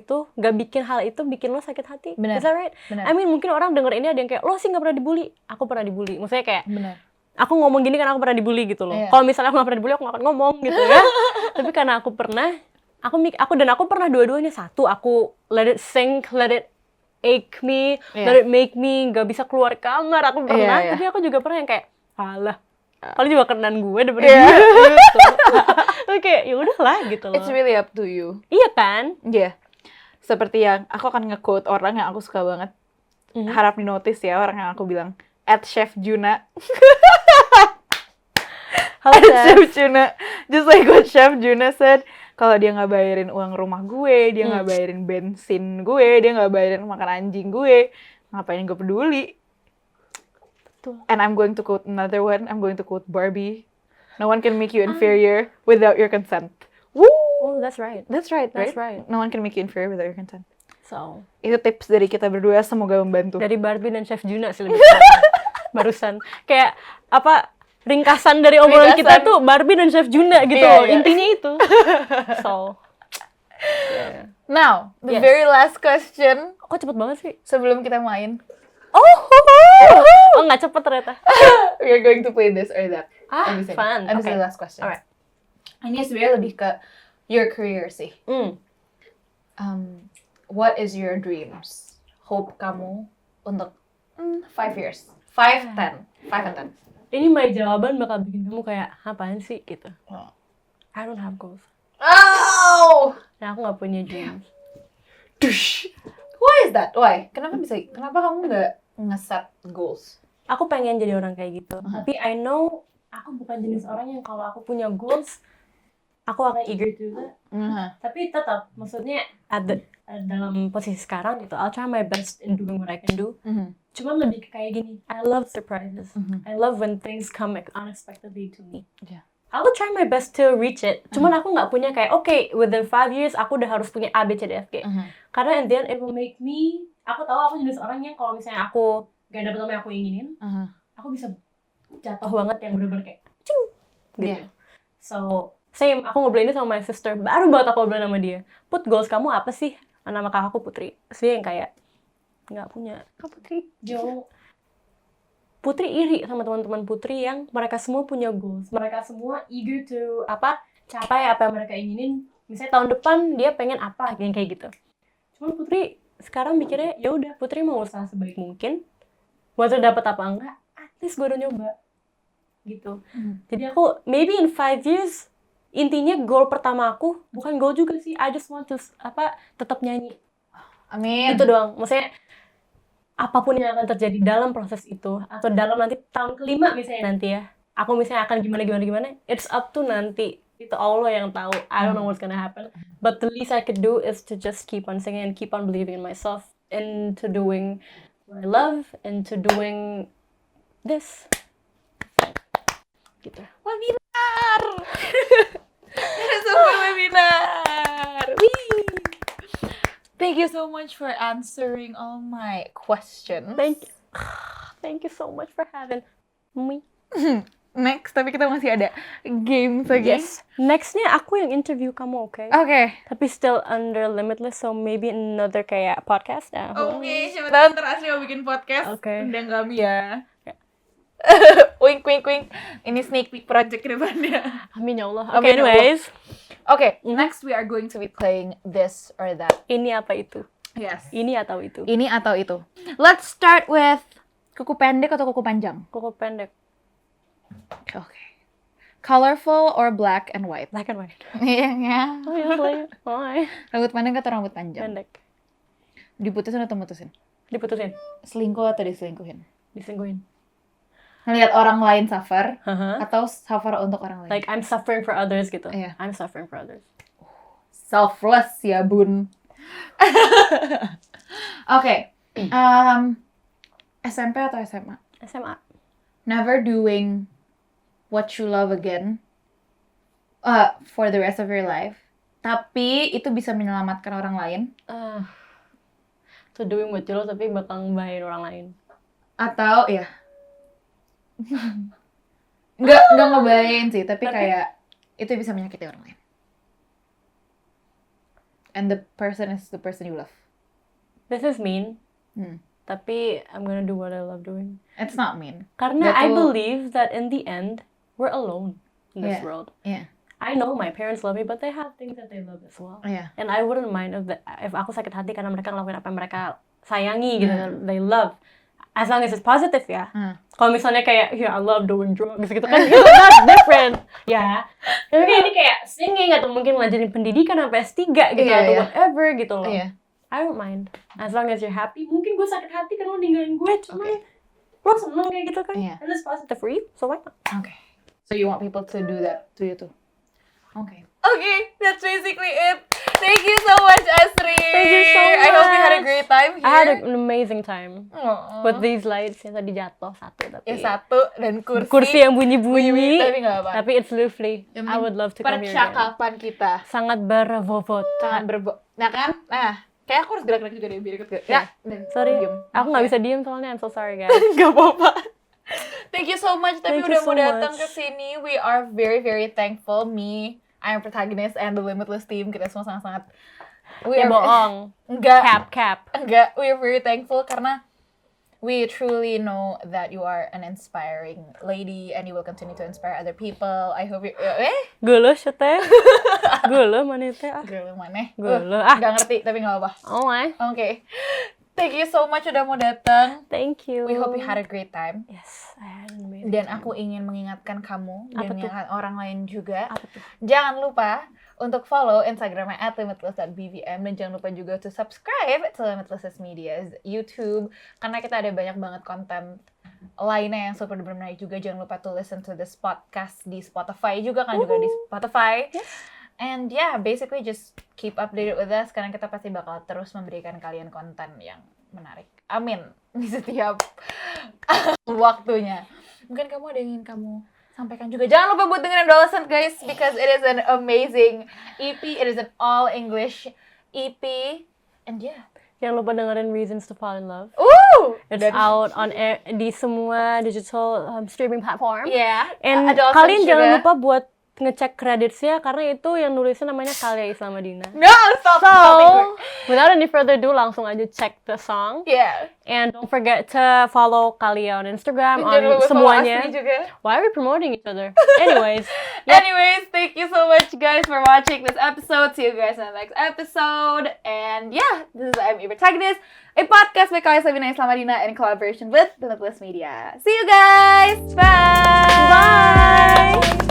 hal itu bikin lo sakit hati. Bener. Is that right? Bener. I mean, mungkin orang denger ini ada yang kayak, lo sih gak pernah dibully. Aku pernah dibully. Maksudnya kayak, Bener. Aku ngomong gini karena aku pernah dibully gitu loh. Kalau misalnya aku gak pernah dibully, aku gak akan ngomong gitu ya. Tapi karena aku pernah, aku pernah dua-duanya. Satu, aku let it sink, let it ache me, let it make me gak bisa keluar kamar. Aku pernah, tapi aku juga pernah yang kayak, alah, paling juga kenan gue daripada dia gitu. Oke, ya udahlah gitu loh. It's really up to you. Iya kan? Iya. Seperti yang aku akan nge-quote orang yang aku suka banget. Harap di-notice ya orang yang aku bilang @chefjuna. Halo Chef Juna. Just like what Chef Juna said, kalau dia nggak bayarin uang rumah gue, dia nggak bayarin bensin gue, dia nggak bayarin makan anjing gue, ngapain gue peduli? And I'm going to quote another one. I'm going to quote Barbie. No one can make you inferior without your consent. Woo! Oh, that's right. That's right. No one can make you inferior without your consent. So, itu tips dari kita berdua, semoga membantu. Dari Barbie dan Chef Juna sih lebih tepatnya. Barusan. Kayak apa? Ringkasan dari obrolan kita tuh Barbie dan Chef Juna gitu. Intinya itu. So, Now, the very last question. Kok cepet banget sih? Sebelum kita main. Oh, nggak cepet ternyata. We are going to play this or that. Fun. And this is the last question. Alright. Ini sebenarnya lebih ke your career sih. What is your dreams? Hope kamu untuk 5 years. 5 and 10. Ini my jawaban bakal bikin kamu kayak, apaan sih gitu. I don't have goals. Oh! Nah, aku nggak punya dreams. Why is that? Why? Kenapa kamu nggak nge-set goals? Aku pengen jadi orang kayak gitu. Tapi I know aku bukan jenis orang yang kalau aku punya goals, aku akan eager to do that. Tapi tetap, maksudnya dalam posisi sekarang gitu, I'll try my best in doing what I can do. Cuman lebih kayak gini, I love surprises. I love when things come unexpectedly to me. Yeah. I will try my best to reach it. Cuman aku nggak punya kayak, okay, within 5 years aku udah harus punya A, B, C, D, F, G. Karena in the end it will make me, aku tahu aku jenis orang yang kalau misalnya aku gak dapet apa yang aku inginin, aku bisa jatuh banget yang bener-bener kayak, cing, gitu. Yeah. So, same, aku ngobrol ini sama my sister, baru banget aku ngobrol sama dia. Put, goals kamu apa sih? Nama kakakku Putri. Terus dia yang kayak, nggak punya. Kak Putri, Jo. Putri iri sama teman-teman Putri yang mereka semua punya goals. Mereka semua eager to capai apa yang mereka inginin. Misalnya tahun depan dia pengen apa, yang kayak gitu. Cuma Putri sekarang mikirnya, ya udah Putri mau usaha sebaik mungkin. Whether dapet apa enggak, at least gue udah nyoba. Gitu. Jadi aku, maybe in 5 years, intinya goal pertama aku, bukan goal juga sih, I just want to, tetap nyanyi. Amin. Itu doang. Maksudnya, apapun yang akan terjadi dalam proses itu, atau dalam nanti tahun kelima misalnya nanti ya, aku misalnya akan gimana, it's up to nanti. Itu Allah yang tahu. I don't know what's gonna happen. But the least I could do is to just keep on singing and keep on believing in myself, into doing what I love, into doing this. Gitu. Webinar! Super webinar! Wee! Thank you so much for answering all my questions. Thank you so much for having me. Next, tapi kita masih ada games lagi. Yes. Nextnya aku yang interview kamu, okay? Okay. Tapi still under Limitless, so maybe another kayak podcast. Okay, siapa tahu ntar Asri mau bikin podcast. Okay. Undang kami ya. Wink, wink, wink. Ini sneak peek project ke depannya. Amin ya Allah. Amin Okay, ya Allah. anyways. Okay, next we are going to be playing this or that. Ini apa itu? Yes. Ini atau itu? Ini atau itu. Let's start with kuku pendek atau kuku panjang? Kuku pendek. Okay. Colorful or black and white? Black and white. Iya. Oh iya, why? Rambut pendek atau rambut panjang? Pendek. Diputusin atau mutusin? Diputusin. Selingkuh atau diselingkuhin? Diselingkuhin. Ngeliat orang lain suffer atau suffer untuk orang lain? Like I'm suffering for others gitu. Iya. I'm suffering for others. Selfless ya, Bun. Okay. SMP atau SMA? SMA. Never doing what you love again for the rest of your life. Tapi itu bisa menyelamatkan orang lain. So doing what you love tapi bakal ngebahayain orang lain. Atau ya. Nggak ngebahayain sih, tapi kayak itu bisa menyakiti orang lain. And the person is the person you love. This is mean. Tapi I'm gonna do what I love doing. It's not mean. Karena I believe that in the end, we're alone in this world. Yeah. I know my parents love me, but they have things that they love as well. Yeah. And I wouldn't mind if aku sakit hati karena mereka ngelakuin apa yang mereka sayangi gitu, they love. As long as it's positive ya. Kalau misalnya kayak, I love doing drugs gitu kan, that's different. Ya. Tapi kayak ini kayak singing atau mungkin ngajarin pendidikan sampai S3 gitu atau whatever gitu loh. I don't mind. As long as you're happy. Mungkin gue sakit hati karena lo ninggalin gue, cuma lo seneng kayak gitu kan. And it's positive for you, so why not? Okay. So you want people to do that to you too? Okay. Okay, that's basically it. Thank you so much, Asri. Thank you so much. I hope you had a great time here. I had an amazing time. With these lights yang tadi jatuh satu tapi. Ya satu dan kursi yang bunyi-bunyi. Tapi nggak apa. Tapi it's lovely. I would love to come here again. Percakapan kita sangat berbobot. Nah kan? Nah, kayak aku harus gerak-gerak juga deh biar ikut gak. Ya, sorry. Aku nggak bisa diem soalnya. I'm so sorry guys. Gak apa-apa. Thank you so much. Tapi Thank udah you so mau datang much. ke sini. We are very very thankful. Me, I am protagonist and the Limitless team. Kita semua sangat-sangat. Ya bohong. Enggak. Cap. Enggak. We are very thankful karena we truly know that you are an inspiring lady and you will continue to inspire other people. I hope you Geuleuh sih teh. Geuleuh maneh teh. Geuleuh maneh. Geuleuh. Gak ngerti tapi gak apa-apa. Oh my. Okay. Thank you so much udah mau datang. Thank you. We hope you had a great time. Yes, I had an amazing Dan time. aku ingin mengingatkan kamu dan Apa tuh? mengingatkan orang lain juga. Apa tuh? Jangan lupa untuk follow Instagramnya @limitless.bvm dan jangan lupa juga to subscribe to Limitless Media's YouTube karena kita ada banyak banget konten lainnya yang super menarik juga. Jangan lupa to listen to this podcast di Spotify juga kan, juga di Spotify. Yes. And yeah, basically just keep updated with us karena kita pasti bakal terus memberikan kalian konten yang menarik. Amin. Di setiap waktunya. Mungkin kamu ada yang ingin kamu sampaikan juga. Jangan lupa buat dengerin Adolescent guys because it is an amazing EP. It is an all English EP. And yeah. Jangan lupa dengerin Reasons to Fall in Love. Ooh! It's out on di semua digital streaming platform. Yeah. And Adolescent kalian juga. jangan lupa buat ngecek creditsnya karena itu yang nulisnya namanya Kalia Islam Madina. No, stop. So, without any further ado, langsung aja check the song. Yeah. And don't forget to follow Kalia on Instagram, Jangan on lupa follow semuanya. Asli juga. Why are we promoting each other? Anyways. Yep. Anyways, thank you so much guys for watching this episode. See you guys in the next episode. And yeah, this is I'm your protagonist, a podcast by Kalia Islam Madina in collaboration with Limitless Media. See you guys. Bye. Bye.